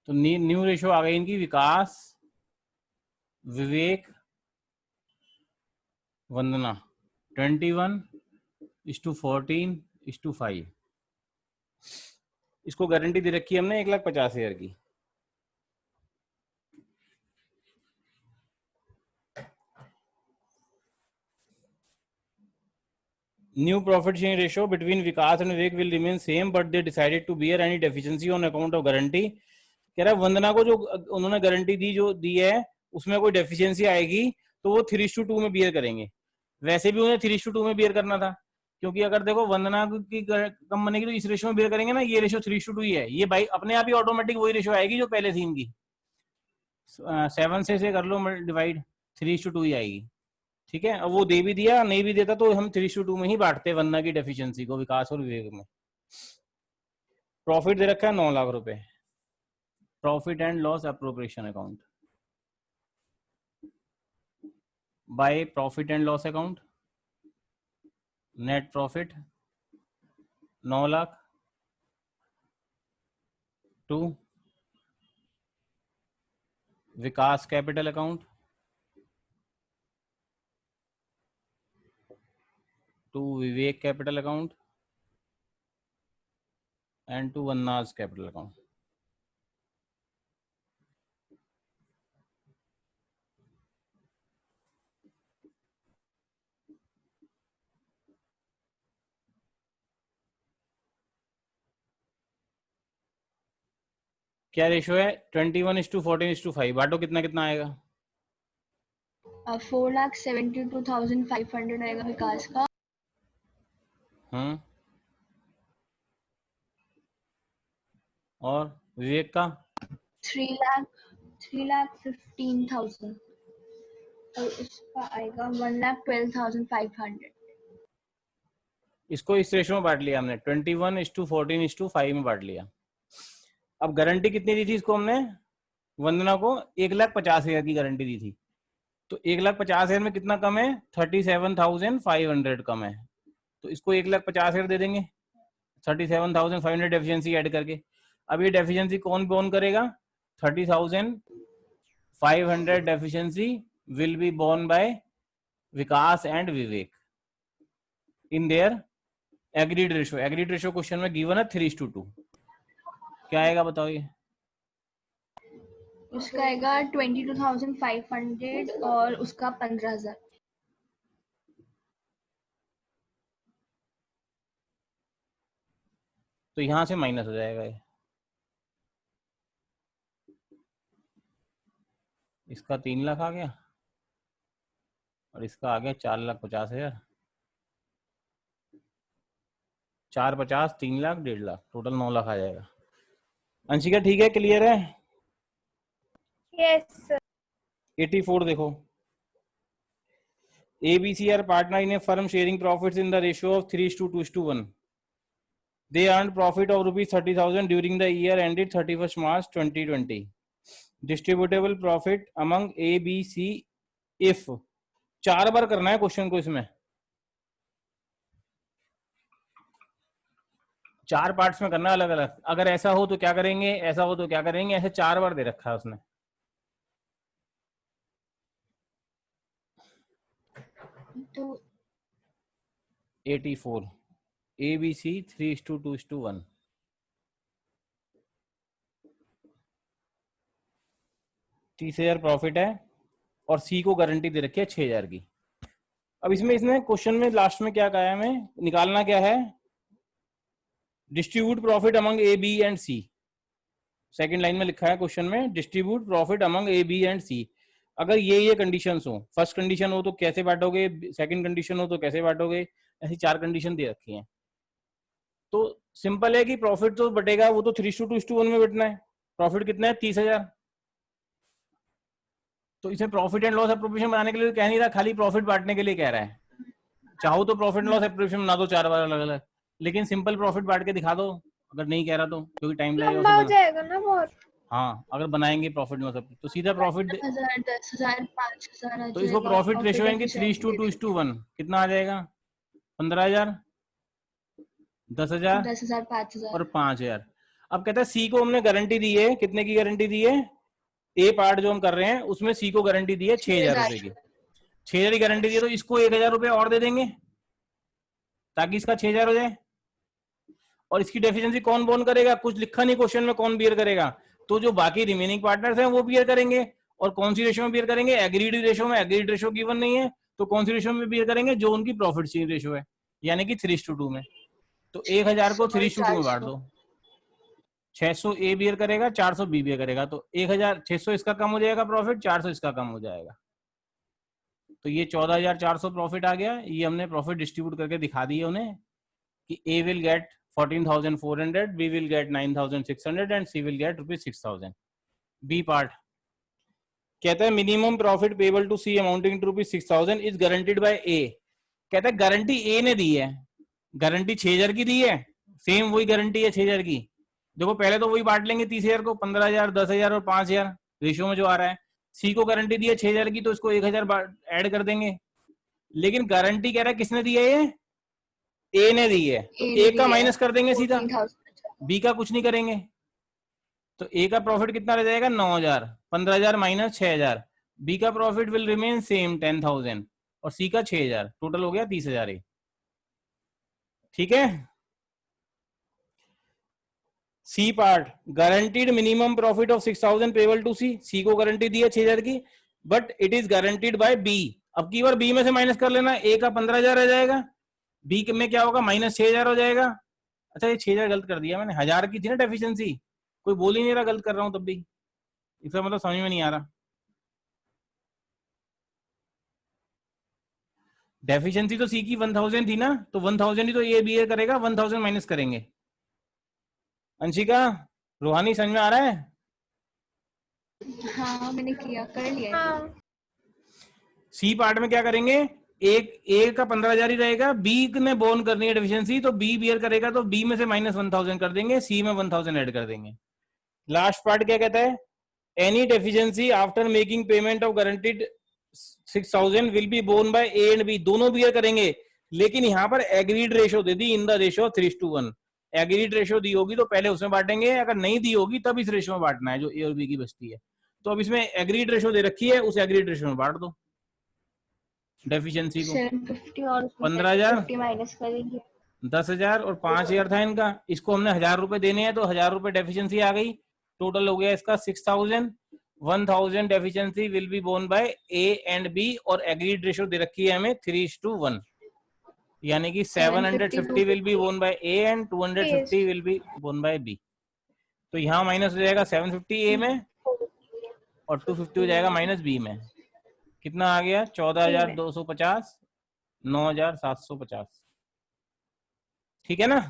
तो new ratio आ गई इनकी, विकास, विवेक, वंदना, 21:14:5। इसको गारंटी दे रखी है हमने 1,50,000 की। New profit sharing ratio between Vikas and Vivek will remain same but they decided to bear any deficiency on account of guarantee. कह रहा है वंदना को जो उन्होंने गारंटी दी है उसमें कोई डेफिशिएंसी आएगी तो वो 3:2 में बियर करेंगे। वैसे भी उन्हें 3:2 में बियर करना था, क्योंकि अगर देखो वंदना की कम बनेगी तो इस रेशियो में बियर करेंगे ना, ये रेशियो 3:2 ही है, ये भाई अपने आप ही ऑटोमेटिक वही रेशियो आएगी जो पहले थी इनकी। 7 से कर लो डिवाइड, 3:2 ही आएगी। ठीक है, अब वो दे भी दिया, नहीं भी देता तो हम 3:2 में ही बांटते वंदना की डेफिशिएंसी को विकास और विवेक में। प्रॉफिट दे रखा है 9 लाख रुपए, profit and loss appropriation account by profit and loss account. Net profit 9 lakh to Vikas capital account, to Vivek capital account and to Vannaj capital account. क्या रेशियो है? 21:14:5। बांटो कितना कितना आएगा? 4,72,500 आएगा विकास का। और विवेक का 3,15,000 और इसका आएगा 1,12,500। इसको इस रेशियो में बांट लिया हमने, 21:14:5 में बांट लिया। अब गारंटी कितनी दी थी इसको हमने? वंदना को 1,50,000 की गारंटी दी थी, तो 1,50,000 में कितना कम है? 37,500 कम है, तो इसको 1,50,000 दे देंगे, 37,500 डेफिशिएंसी ऐड करके। अब ये डेफिशिएंसी कौन बोन करेगा? 30,500 deficiency will be borne by Vikas and Vivek in their agreed ratio. Agreed ratio question में गिवन है 3:2। क्या आएगा बताओ ये? उसका आएगा 22,500 और उसका 15,000। तो यहां से माइनस हो जाएगा ये, इसका 3 लाख आ गया और इसका आ गया 4,50,000। 4,50,000, 3 लाख, 1.5 लाख, टोटल 9 लाख आ जाएगा। अंशिका ठीक है, क्लियर है? Yes sir. 84 देखो, ABC are partner in a firm sharing profits in the ratio of 3:2:1. They earned profit of ₹30,000 during the year ended 31st March 2020. Distributable profit among A, B, C if 4 बार करना है question को, इसमें 4 parts में करना है अलग अलग। अगर ऐसा हो तो क्या करेंगे, ऐसा हो तो क्या करेंगे, ऐसे 4 बार दे रखा है उसने। तो 84 ABC 3:2:1। 30,000 प्रॉफिट है और सी को गारंटी दे रखी है 6,000 की। अब इसमें इसने क्वेश्चन में लास्ट में क्या कहा है, हमें निकालना क्या है? Distribute profit among A, B and C. Second line में लिखा है क्वेश्चन में, distribute profit among A, B and C. अगर ये कंडीशंस हो, फर्स्ट कंडीशन हो तो कैसे बांटोगे, सेकंड कंडीशन हो तो कैसे बांटोगे, ऐसी 4 कंडीशन दे रखी हैं। तो सिंपल है कि प्रॉफिट तो बटेगा, वो तो 3:2:1 में बटना है। प्रॉफिट कितना है? 30,000। तो इसमें प्रॉफिट एंड लॉस एप्रोप्रिएशन बनाने के लिए कह नहीं रहा, खाली प्रॉफिट बांटने के लिए कह रहा है। चाहो तो प्रॉफिट एंड लॉस एप्रोप्रिएशन बना दो 4 बार अलग अलग, लेकिन सिंपल प्रॉफिट बांट के दिखा दो अगर नहीं कह रहा तो, क्योंकि टाइम लगेगा लंबा उसे हो बना। जाएगा ना बहुत। हाँ, अगर बनाएंगे प्रॉफिट लॉस तो सीधा प्रॉफिट, 10,000, 10,000, 5,000 आ तो इसको जाएगा प्रॉफिट और रेशियो फिर है 3:2:1। कितना आ जाएगा? 15,000, 10,000 10,000, 5,000। और 5,000। अब कहता है सी को हमने गारंटी दी है, कितने की गारंटी दी है? ए पार्ट जो हम कर रहे हैं उसमें सी को गारंटी दी है 6,000 रुपए की। 6,000 की गारंटी दी है, तो इसको 1,000 रुपए और दे देंगे ताकि इसका 6,000 हो जाए। और इसकी डेफिशिएंसी कौन बोन करेगा? कुछ लिखा नहीं क्वेश्चन में कौन बियर करेगा, तो जो बाकी रिमेनिंग पार्टनर्स हैं वो बियर करेंगे। और कौन सी रेशो में बियर करेंगे? एग्रीड रेशो में। एग्रीड रेशो गिवन नहीं है तो कौन सी रेशो में बियर करेंगे? जो उनकी प्रॉफिट शेयरिंग रेशो है, यानी कि 3:2 में। तो 1,000 को 3:2 में बांट दो। 600 ए बियर करेगा, 400 बी बियर करेगा, तो 1,600 इसका कम हो जाएगा प्रॉफिट, 400 इसका कम हो जाएगा। तो ये 14,400 प्रॉफिट आ गया। ये हमने प्रॉफिट डिस्ट्रीब्यूट करके दिखा दिया उन्हें कि A will get 14,400, B will get 9,600 and C will get ₹6,000। B part कहता है minimum profit payable to C amounting to ₹6,000 is guaranteed by A. कहता है गारंटी ए ने दी है, गारंटी 6,000 की दी है, सेम वही गारंटी है 6,000 की। देखो पहले तो वही बांट लेंगे 30,000 को, 15,000, 10,000 और 5,000 रेशियो में जो आ रहा है। सी को गारंटी दी है 6,000 की, तो इसको 1,000 ऐड कर देंगे। लेकिन गारंटी कह रहा है किसने दी है? ये ए ने दी है, तो ए का माइनस कर देंगे सीधा, बी का कुछ नहीं करेंगे। तो ए का प्रॉफिट कितना रह जाएगा? 9,000। 15,000 माइनस 6,000। बी का प्रॉफिट विल रिमेन सेम 10,000 और सी का 6,000, टोटल हो गया 30,000। ठीक है। C part guaranteed minimum profit of 6,000 payable to C. C को गारंटी दी है 6,000 की, but it is guaranteed by B. अब की बार बी में से माइनस कर लेना, ए का 15,000 रह जाएगा, बी में क्या होगा? माइनस 6,000 हो जाएगा। अच्छा ये 6,000 गलत कर दिया मैंने, 1,000 की थी ना डेफिशिएंसी, कोई बोल ही नहीं रहा गलत कर रहा हूं तब भी, इसका मतलब समझ में नहीं आ रहा। डेफिशिएंसी तो सी की 1,000 थी ना, तो 1,000 ही तो ए बी ए करेगा, 1,000 माइनस करेंगे। अंशिका, रूहानी समझ में आ रहा है? हाँ मैंने किया, कर लिया। हाँ। सी पार्ट में क्या करेंगे? एक ए का 15,000 ही रहेगा, बी ने बोन करनी है डेफिशिएंसी, तो बी बियर करेगा, तो बी में से माइनस 1,000 कर देंगे, सी में 1,000 ऐड कर देंगे। लास्ट पार्ट क्या कहता है? Any deficiency after making payment of guaranteed 6,000 will be borne by A and B. दोनों बियर करेंगे, लेकिन यहाँ पर एग्रीड रेशो दे दी in the ratio 3:1। Agreed ratio दी होगी तो पहले उसमें बांटेंगे, अगर नहीं दी होगी तब इस रेशो में बांटना है जो ए और बी की बचती है। तो अब इसमें एग्रीड रेशो दे रखी है, उस एग्रीड रेशो में बांट दो डेफिशिएंसी को। 750 और 15,000 माइनस करेंगे, 10,000 और 5,000 था इनका, इसको हमने 1,000 रुपए देने हैं, तो 1,000 रुपए डेफिशिएंसी आ गई, टोटल हो गया इसका 6,000। 1,000 deficiency will be borne by A and B, और एग्रीड रेशो दे रखी है हमें 3:1, यानी कि 750 will be borne by A and 250 will be borne by B. तो यहाँ माइनस हो जाएगा 750 ए में और 250 हो जाएगा माइनस बी में। कितना आ गया? 14,250, 9,750। ठीक है ना?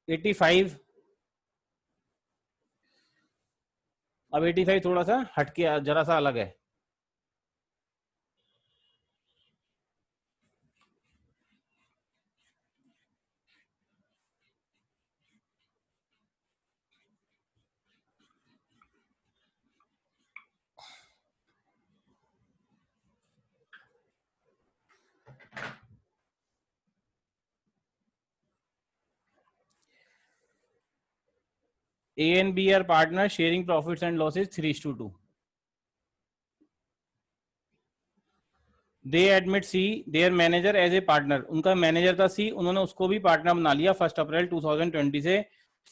$85। अब 85 थोड़ा सा हटके जरा सा अलग है। A and B are partners sharing profits and losses 3:2. They admit C, their manager as a partner. उनका मैनेजर था C, उन्होंने उसको भी पार्टनर बना लिया 1 अप्रैल 2020 से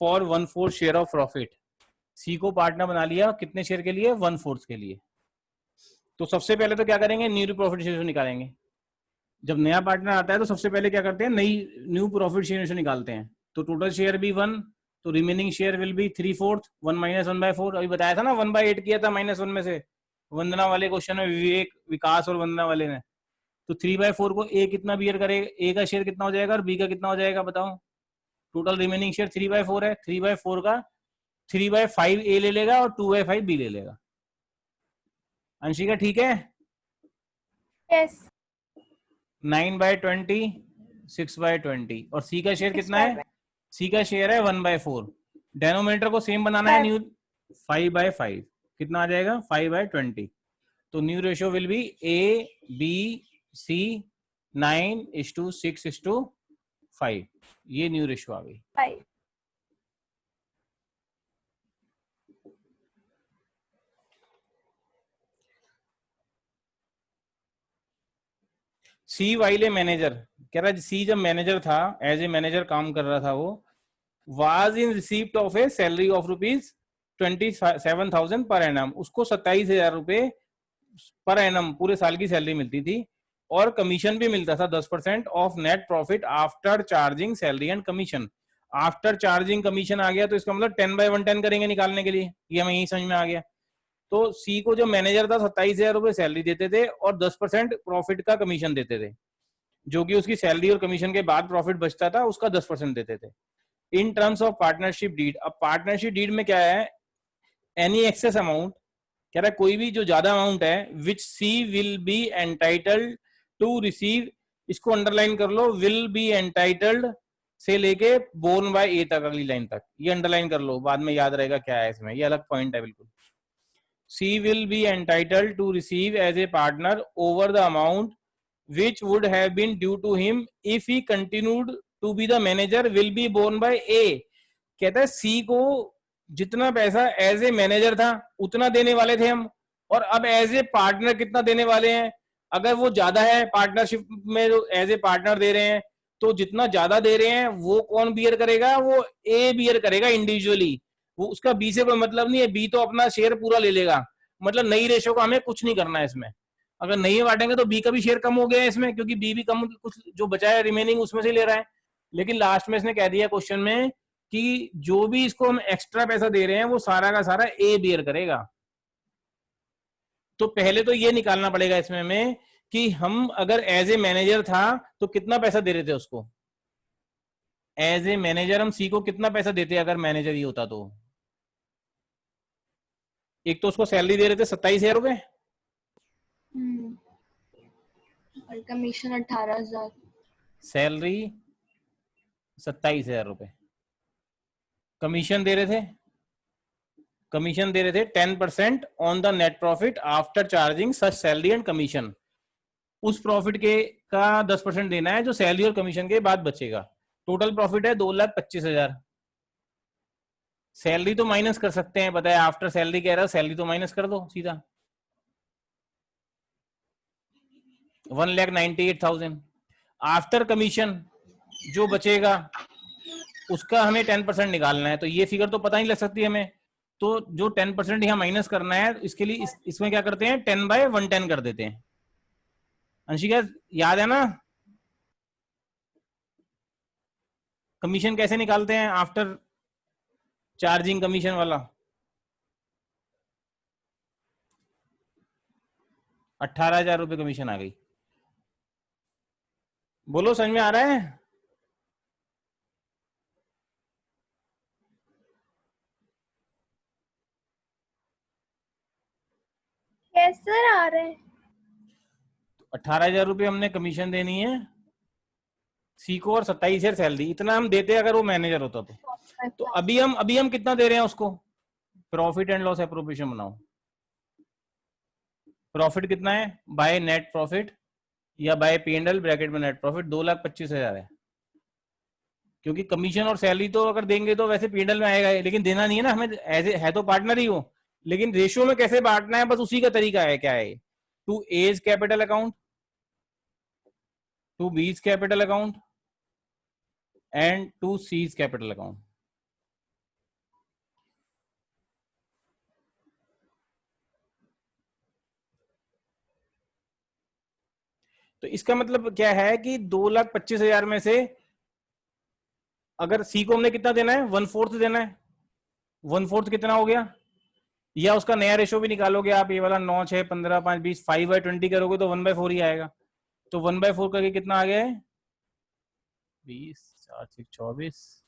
for 1/4 share of profit. C को पार्टनर बना लिया कितने शेयर के लिए? 1/4 के लिए। तो सबसे पहले तो क्या करेंगे? न्यू प्रॉफिट शेयर निकालेंगे। जब नया पार्टनर आता है तो सबसे पहले क्या करते हैं? न्यू प्रॉफिट शेयर निकालते हैं। तो टोटल शेयर भी 1, तो remaining share will be 3/4, 1 minus 1/4। अभी बताया था ना 1/8 किया था -1 में से, वंदना वाले क्वेश्चन में, विवेक, विकास और वंदना वाले ने। तो 3/4 को ए कितना बियर करेगा? ए का शेयर कितना हो जाएगा और बी का कितना हो जाएगा बताओ? टोटल रिमेनिंग शेयर 3/4 है, 3/4 का 3/5 ए ले लेगा और 2/5 बी ले लेगा। अंशिका ठीक है? यस। 9/20, 6/20, और सी का शेयर कितना है? सी का शेयर है 1/4। डेनोमिनेटर को सेम बनाना है, न्यू 5/5, कितना आ जाएगा? 5/20। तो new ratio will be ABC 9:6:5। ये न्यू रेशियो आ गई। 5। सी वाइल ए मैनेजर, कह रहा है सी जब मैनेजर था, एज ए मैनेजर काम कर रहा था, वो was in receipt of A salary of ₹27,000 per annum. उसको 27,000 रुपए पर एनम पूरे साल की सैलरी मिलती थी, और कमीशन भी मिलता था 10% of net profit after charging salary and commission. After charging commission आ गया तो इसका मतलब 10/110 करेंगे निकालने के लिए, ये हमें यही समझ में आ गया। तो सी को जो मैनेजर था 27,000 रुपए सैलरी देते थे और 10% प्रॉफिट का कमीशन देते थे, जो कि उसकी सैलरी और कमीशन के बाद प्रॉफिट बचता था उसका 10% देते थे। In terms of partnership deed, अब पार्टनरशिप डीड में क्या है? एनी एक्सेस अमाउंट, कह रहा है कोई भी जो ज्यादा अमाउंट है, which C will be entitled to receive, इसको अंडरलाइन कर लो, विल बी एंटाइटल्ड से लेके बोर्न बाय ए तक, अगली लाइन तक, ये अंडरलाइन कर लो, बाद में याद रहेगा क्या है इसमें, ये अलग पॉइंट है बिल्कुल। C will be entitled to receive as a partner over the amount which would have been due to him if he continued to be the manager will be borne by A। कहता है C को जितना पैसा as a manager था उतना देने वाले थे हम, और अब एज ए पार्टनर कितना देने वाले हैं? अगर वो ज्यादा है पार्टनरशिप में, एज ए पार्टनर दे रहे हैं, तो जितना ज्यादा दे रहे हैं वो कौन बियर करेगा? वो ए बियर करेगा इंडिविजुअली। वो उसका बी से कोई मतलब नहीं है, बी तो अपना शेयर पूरा ले लेगा। मतलब नई रेशो का हमें कुछ नहीं करना है इसमें। अगर नहीं बांटेंगे तो बी का भी शेयर कम हो गया है इसमें, क्योंकि बी भी कम, कुछ जो बचा है रिमेनिंग उसमें से ले रहा है। लेकिन लास्ट में इसने कह दिया क्वेश्चन में कि जो भी इसको हम एक्स्ट्रा पैसा दे रहे हैं वो सारा का सारा ए बियर करेगा। तो पहले तो ये निकालना पड़ेगा इसमें हमें कि हम अगर एज ए मैनेजर था तो कितना पैसा दे रहे थे उसको। एज ए मैनेजर हम सी को कितना पैसा देते अगर मैनेजर ही होता तो? एक तो उसको सैलरी दे रहे थे 27,000 रुपए, और कमीशन 18,000। सैलरी 27,000 रुपए, कमीशन दे रहे थे, कमीशन दे रहे थे 10% on the net profit after charging such salary and commission. उस प्रॉफिट के का 10% देना है जो सैलरी और कमीशन के बाद बचेगा। टोटल प्रॉफिट है 2,25,000। सैलरी तो माइनस कर सकते हैं, बताया आफ्टर सैलरी कह रहा है, सैलरी तो माइनस कर दो सीधा, 1,98,000। आफ्टर कमीशन जो बचेगा उसका हमें 10% निकालना है, तो ये फिगर तो पता नहीं लग सकती हमें, तो जो 10% यहाँ माइनस करना है इसके लिए इसमें क्या करते हैं, 10/110 कर देते हैं। अंशिका याद है ना कमीशन कैसे निकालते हैं? आफ्टर चार्जिंग कमीशन वाला 18,000 रुपए कमीशन आ गई। बोलो समझ में आ रहा है? यस सर, आ रहे हैं। 18,000 रुपए हमने कमीशन देनी है सी को और 27,000 सैलरी, इतना हम देते अगर वो मैनेजर होता तो अभी हम कितना दे रहे हैं उसको? प्रॉफिट एंड लॉस एप्रोप्रिएशन बनाओ। प्रॉफिट कितना है बाय नेट प्रॉफिट या बाय P&L ब्रैकेट में नेट प्रॉफिट? 2,25,000 है, क्योंकि कमीशन और सैलरी तो अगर देंगे तो वैसे P&L में आएगा, लेकिन देना नहीं है ना हमें, एज है तो पार्टनर ही हो, लेकिन रेशियो में कैसे बांटना है बस उसी का तरीका है। क्या है? To A's capital account, to B's capital account and to C's capital account. तो इसका मतलब क्या है कि 2,25,000 में से अगर सी को हमने कितना देना है, 1/4 देना है। 1/4 कितना हो गया? या उसका नया रेशो भी निकालोगे आप, ये वाला 9, 6, 15, 5, 20, 5/20 करोगे तो 1/4 ही आएगा। तो 1/4 करके कितना आ गया है? 20, 4, 6, 24,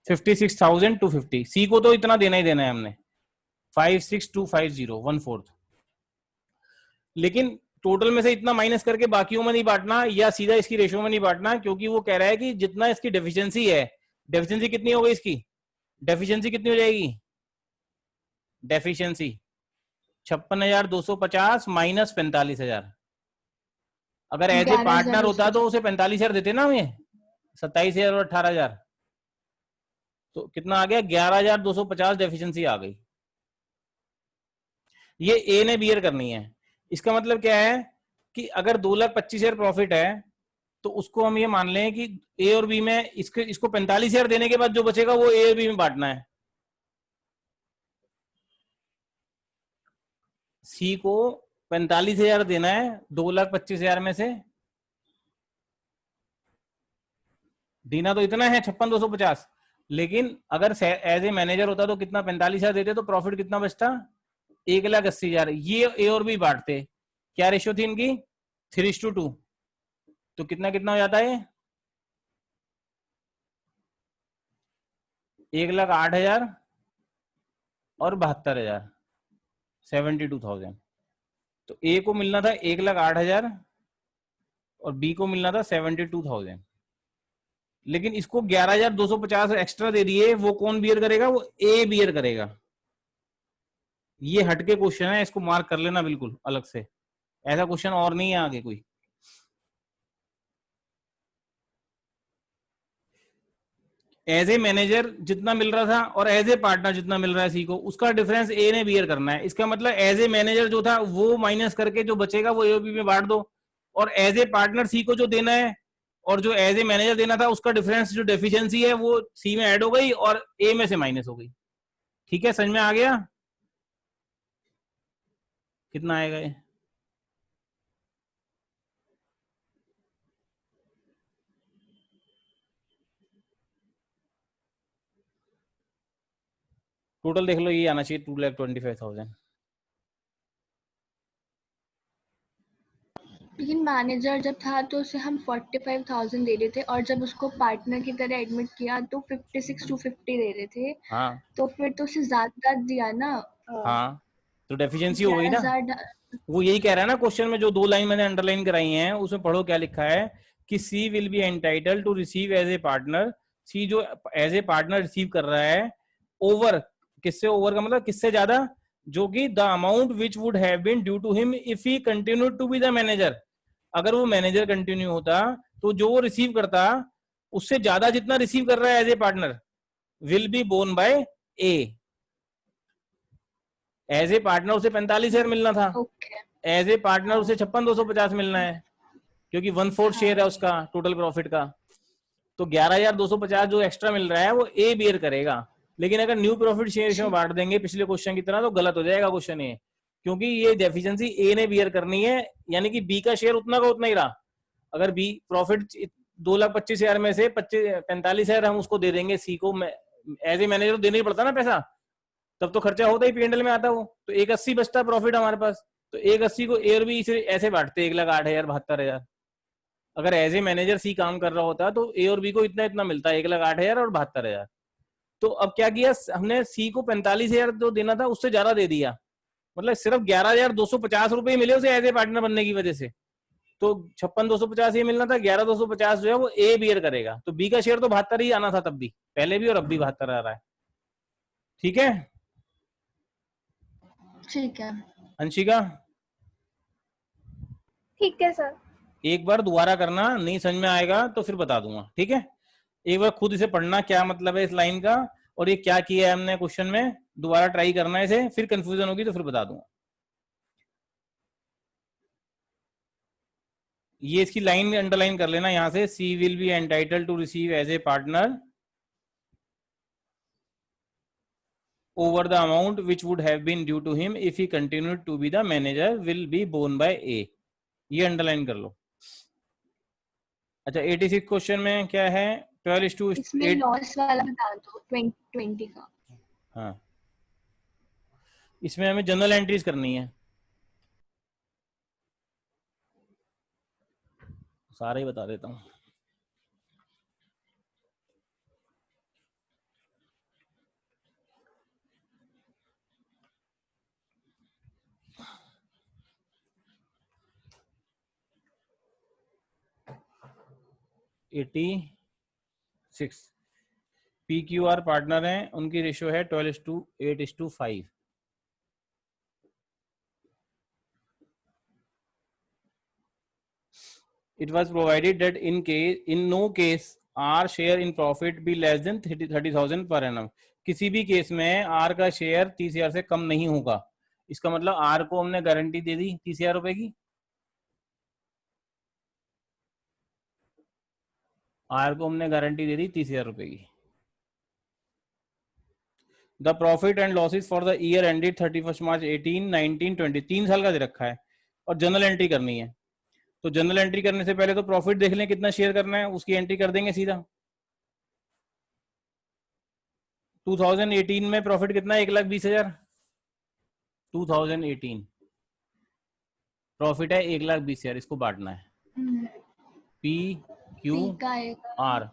56,250। सी को तो इतना देना ही देना है हमने, 56,250, 1/4। लेकिन टोटल में से इतना माइनस करके बाकियों में नहीं बांटना या सीधा इसकी रेशियो में नहीं बांटना, क्योंकि वो कह रहा है कि जितना इसकी डेफिशिएंसी है, डेफिशिएंसी कितनी हो गई इसकी, डेफिशिएंसी कितनी हो जाएगी, डेफिशिएंसी 56,250 माइनस 45,000। अगर एज ए 11,000 पार्टनर होता तो उसे 250। 45,000 देते ना हमें, 27,000 और 18,000, तो कितना आ गया, 11,250 डेफिशिएंसी आ गई। ये ए ने बियर करनी है। इसका मतलब क्या है कि अगर 2,25,000 प्रॉफिट है तो उसको हम ये मान लें कि ए और बी में इसको 45,000 देने के बाद जो बचेगा वो ए और बी में बांटना है। सी को 45,000 देना है 2,25,000 में से, देना तो इतना है 56,250, लेकिन अगर एज ए मैनेजर होता तो कितना 45,000 देते तो प्रॉफिट कितना बचता, 1,80,000। ये ए और बी बांटते, क्या रेशियो थी इनकी, 3:2, तो कितना कितना हो जाता है, 1,08,000 और 72,000, 72,000। तो ए को मिलना था 1,08,000 और बी को मिलना था 72,000, लेकिन इसको 11,250 एक्स्ट्रा दे दिए, वो कौन बियर करेगा, वो ए बियर करेगा। ये हटके क्वेश्चन है, इसको मार्क कर लेना बिल्कुल अलग से, ऐसा क्वेश्चन और नहीं है आगे कोई। एज ए मैनेजर जितना मिल रहा था और एज ए पार्टनर जितना मिल रहा है सी को, उसका डिफरेंस ए ने बियर करना है। इसका मतलब एज ए मैनेजर जो था वो माइनस करके जो बचेगा वो ए और बी में बांट दो, और एज ए पार्टनर सी को जो देना है और जो एज ए मैनेजर देना था उसका डिफरेंस जो डेफिशिएंसी है वो सी में ऐड हो गई और ए में से माइनस हो गई। ठीक है, समझ में आ गया, कितना आएगा ये, टोटल देख लो, ये आना चाहिए 2,25,000। लेकिन मैनेजर जब था तो उसे हम 45,000 दे रहे थे, और जब उसको पार्टनर की तरह एडमिट किया तो 56,250 दे रहे थे। हाँ तो फिर तो उसे ज्यादा दिया ना, हाँ, तो डेफिशिएंसी हो गई ग्यारह ना। हजार वो यही कह रहा है ना क्वेश्चन में, जो 2 लाइन मैंने अंडरलाइन कराई हैं उसमें पढ़ो क्या लिखा है कि C will be entitled to receive as a partner, C जो एज ए पार्टनर रिसीव कर रहा है ओवर, किससे ओवर का मतलब किससे ज्यादा, जो कि the amount which would have been due to him if he continue to be the manager. अगर वो मैनेजर कंटिन्यू होता तो जो वो रिसीव करता उससे ज्यादा जितना रिसीव कर रहा है as a partner will be borne by A. As a partner उसे 45,000 मिलना था, ओके। एज ए पार्टनर हाँ उसे 56,250 मिलना है, क्योंकि 1/4 शेयर है हाँ। उसका टोटल प्रॉफिट का। तो 11,250 जो एक्स्ट्रा मिल रहा है वो ए बियर करेगा। लेकिन अगर न्यू प्रॉफिट शेयर में ठीक। बांट देंगे पिछले क्वेश्चन की तरह तो गलत हो जाएगा क्वेश्चन ये, क्योंकि ये डेफिशिएंसी ए ने बियर करनी है, यानी कि बी का शेयर उतना का उतना ही रहा। अगर बी प्रॉफिट 2,25,000 में से 45,000 हम उसको दे देंगे सी को, एज ए मैनेजर देना ही पड़ता ना पैसा, तब तो खर्चा होता ही, पीएनएल में आता वो, तो 1,80 बचता प्रॉफिट हमारे पास। तो 1,80 को ए और बी इसे ऐसे बांटते 1,08,000 72,000। अगर एज ए मैनेजर सी काम कर रहा होता तो ए और बी को इतना इतना मिलता 1,08,000 और 72,000। तो अब क्या किया हमने, सी को 45,000 जो देना था उससे ज्यादा दे दिया, मतलब सिर्फ 11,250 रुपए मिले उसे एज ए पार्टनर बनने की वजह से। तो 56,250 ये मिलना था, 11,250 जो है वो ए बियर करेगा, तो बी का शेयर तो 72 ही आना था तब भी, पहले भी और अब भी 72 आ रहा है। ठीक है ठीक है। अंशिका, ठीक है सर। एक बार दोबारा करना, नहीं समझ में आएगा तो फिर बता दूंगा, ठीक है। एक बार खुद इसे पढ़ना क्या मतलब है इस लाइन का और ये क्या किया है हमने क्वेश्चन में, दोबारा ट्राई करना है इसे, फिर कंफ्यूजन होगी तो फिर बता दूंगा। ये इसकी लाइन में अंडरलाइन कर लेना यहां से, C will be entitled to receive as a partner over the amount which would have been due to him if he continued to be the manager will be borne by A। ये underline कर लो। अच्छा 86 question में क्या है, 12:8। इसमें loss वाला बता दो, 2020 का। हाँ, इसमें हमें जनरल एंट्रीज करनी है, सारा ही बता देता हूँ। 86। PQR पार्टनर हैं, उनकी रेशियो है 12:8:5। It was provided that in no case R share in profit be less than 30,000 per annum। किसी भी केस में R का शेयर 30,000 से कम नहीं होगा। इसका मतलब R को हमने गारंटी दे दी 30,000 रुपए की, R को हमने गारंटी दे दी 30,000 रुपए की। The profit and losses for the year ended 31 मार्च 18, 19, 20, 3 साल का दे रखा है और जनरल एंट्री करनी है। तो जनरल एंट्री करने से पहले तो प्रॉफिट देख लें कितना शेयर करना है, उसकी एंट्री कर देंगे सीधा। 2018 में प्रॉफिट कितना है? 1,20,000। 2018 प्रॉफिट है 1,20,000, इसको बांटना है P Q R।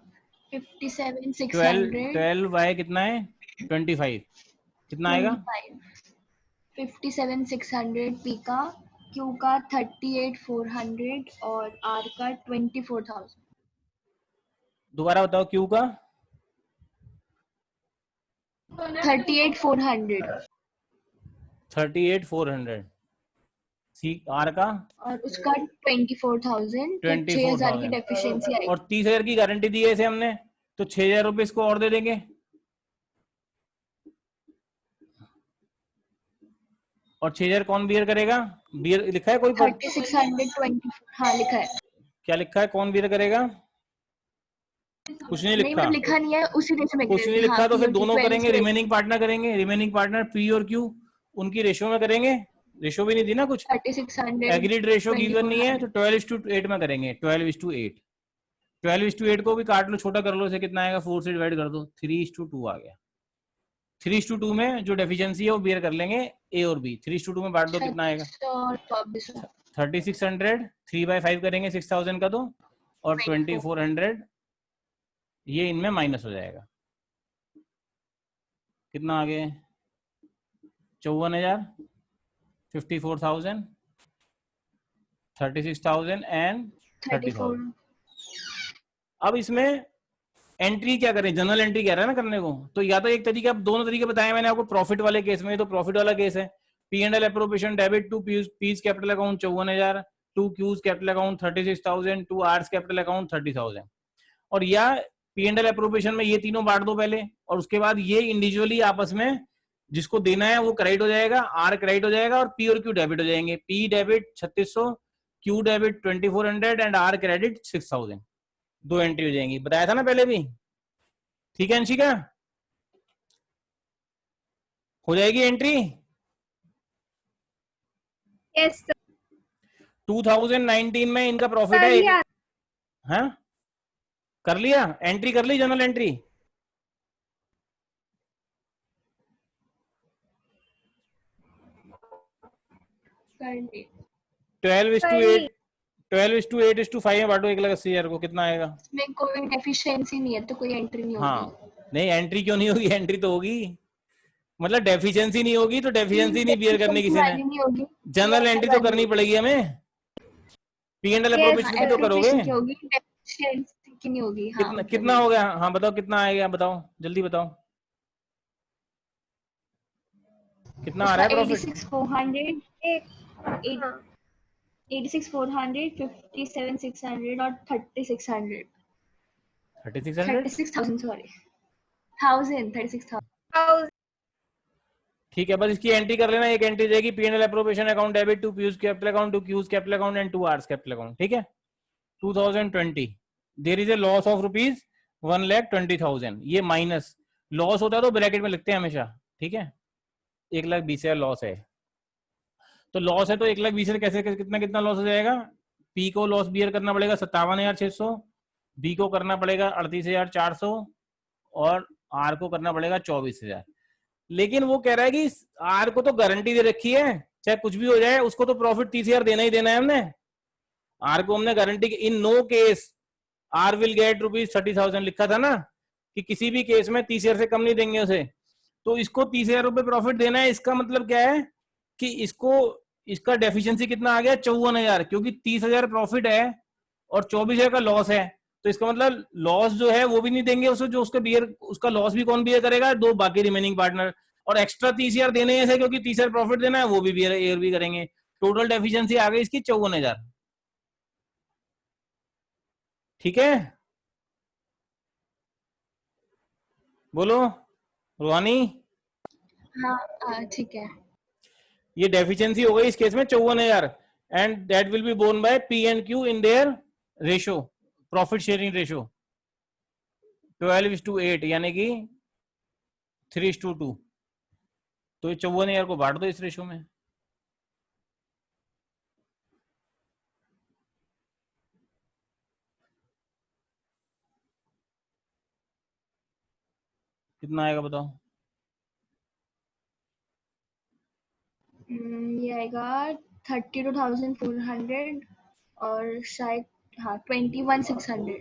57,600 12 बाय कितना है? 25। कितना आएगा? 57,600 P का, Q का 38,400 और R का 24,000। दोबारा बताओ, Q का 38,400 38,400, C R का और उसका 24,000। 6,000 की डेफिशिएंसी आएगी और 30,000 की गारंटी दी है इसे हमने, तो 6,000 रुपए इसको और दे देंगे। और 6,000 कौन बियर करेगा? बियर लिखा है कोई? 3620। हाँ लिखा है। क्या लिखा है? कौन बियर करेगा? कुछ नहीं लिखा। मतलब लिखा नहीं है, उसी रेशो में कुछ नहीं लिखा। तो फिर दोनों करेंगे, रिमेनिंग पार्टनर करेंगे। रिमेनिंग पार्टनर P और Q उनकी रेशियो में करेंगे। रेशियो भी नहीं दी ना कुछ, 3600 एग्रीड रेशियो गिवन नहीं है, तो 12:8 में करेंगे। 12:8। 12:8 को भी काट लो, छोटा कर लो, इसे कितना आएगा? 4 से डिवाइड कर दो, 3:2 आ गया। 3:2 में जो डेफिशिएंसी है वो बियर कर लेंगे A और B। 3:2 में बांट दो, कितना आएगा? 3600। 3/5 करेंगे 6,000 का, तो और 2400 ये इनमें माइनस हो जाएगा। कितना आ गए? 54,000, 54,000, 36,000 एंड 30,000। अब इसमें एंट्री क्या करें? जनरल एंट्री कह रहा है ना करने को। तो या तो एक तरीका, दोनों तरीके बताए मैंने आपको। प्रॉफिट वाले केस में, तो प्रॉफिट वाला केस है, P&L appropriation debit to P's capital account 54,000, to Q's capital account 36,000, to R's capital account 30,000। और या P&L एप्रोप्रिएशन में ये तीनों बांट दो पहले, और उसके बाद ये इंडिविजुअली आपस में जिसको देना है वो क्रेडिट हो जाएगा, R क्रेडिट हो जाएगा और P और Q डेबिट हो जाएंगे। P debit 3600, Q debit 2400 and R credit 6,000। दो एंट्री हो जाएंगी, बताया था ना पहले भी। ठीक है अंशिका, हो जाएगी एंट्री। Yes sir. 2019 में इनका प्रॉफिट है हाँ कर लिया, एंट्री कर ली, जनरल एंट्री। कर ली। 12:8:5 में बांटो 1,80,000 को, कितना आएगा? इसमें कोई डेफिशिएंसी नहीं है तो कोई एंट्री नहीं होगी। हाँ नहीं, एंट्री क्यों नहीं होगी? एंट्री तो होगी, मतलब डेफिशिएंसी नहीं होगी तो डेफिशिएंसी नहीं बियर करनी किसी ने। जनरल एंट्री तो करनी पड़ेगी हमें। P&L एप्रोप्रिएशन भी तो करोगे। डेफिशिएंसी की नहीं होगी। हाँ, कितना हो गया? हाँ बताओ कितना आएगा, बताओ जल्दी बताओ, कितना आ रहा है प्रॉफिट? 86,400, 86,400, 57,600 और 36,600। 36,000 सॉरी, 36,000। ठीक है, बस इसकी एंट्री कर लेना। एक एंट्री जाएगी P&L appropriation account debit to P's capital account, to Q's capital account and to R's capital account. ठीक है। 2020 there is a loss of rupees 1,20,000। ये माइनस लॉस होता है तो ब्रैकेट में लिखते हैं हमेशा। ठीक है, 1,20,000 लॉस है, तो लॉस है तो 1,20,000 कैसे कितना कितना लॉस हो जाएगा? P को लॉस बियर करना पड़ेगा 57,600, B को करना पड़ेगा 38,400 और R को करना पड़ेगा 24,000। लेकिन वो कह रहा है कि R को तो गारंटी दे रखी है, चाहे कुछ भी हो जाए उसको तो प्रॉफिट 30,000 देना ही देना है हमने। R को हमने guarantee, in no case R will get rupees 30,000 लिखा था ना, कि किसी भी केस में 30,000 से कम नहीं देंगे उसे। तो इसको 30,000 रुपए प्रॉफिट देना है। इसका मतलब क्या है कि इसको, इसका डेफिशिएंसी कितना आ गया? 54,000, क्योंकि 30,000 प्रॉफिट है और 24,000 का लॉस है, तो इसका मतलब लॉस जो है वो भी नहीं देंगे उसको, जो उसका बियर, उसका लॉस भी कौन बियर करेगा? दो बाकी रिमेनिंग पार्टनर। और एक्स्ट्रा 30,000 देने हैं क्योंकि 30,000 प्रॉफिट देना है, वो भी बियर भी करेंगे। टोटल डेफिशिएंसी आ गई इसकी 54,000। ठीक है, बोलो रूहानी। ठीक है। ये डेफिशिएंसी हो गई इस केस में 54,000, and that will be borne by P and Q in their ratio, profit sharing ratio 12:8, यानी कि 3:2। तो 54,000 को बांट दो इस रेशो में। कितना आएगा बताओ? ये आएगा 32,400 और शायद 21,600।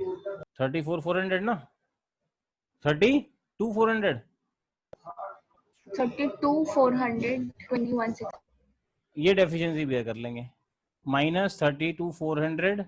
34,400 ना, 32,400। 32,400, 21,600। ये डेफिशिएंसी बेयर कर लेंगे, -32,400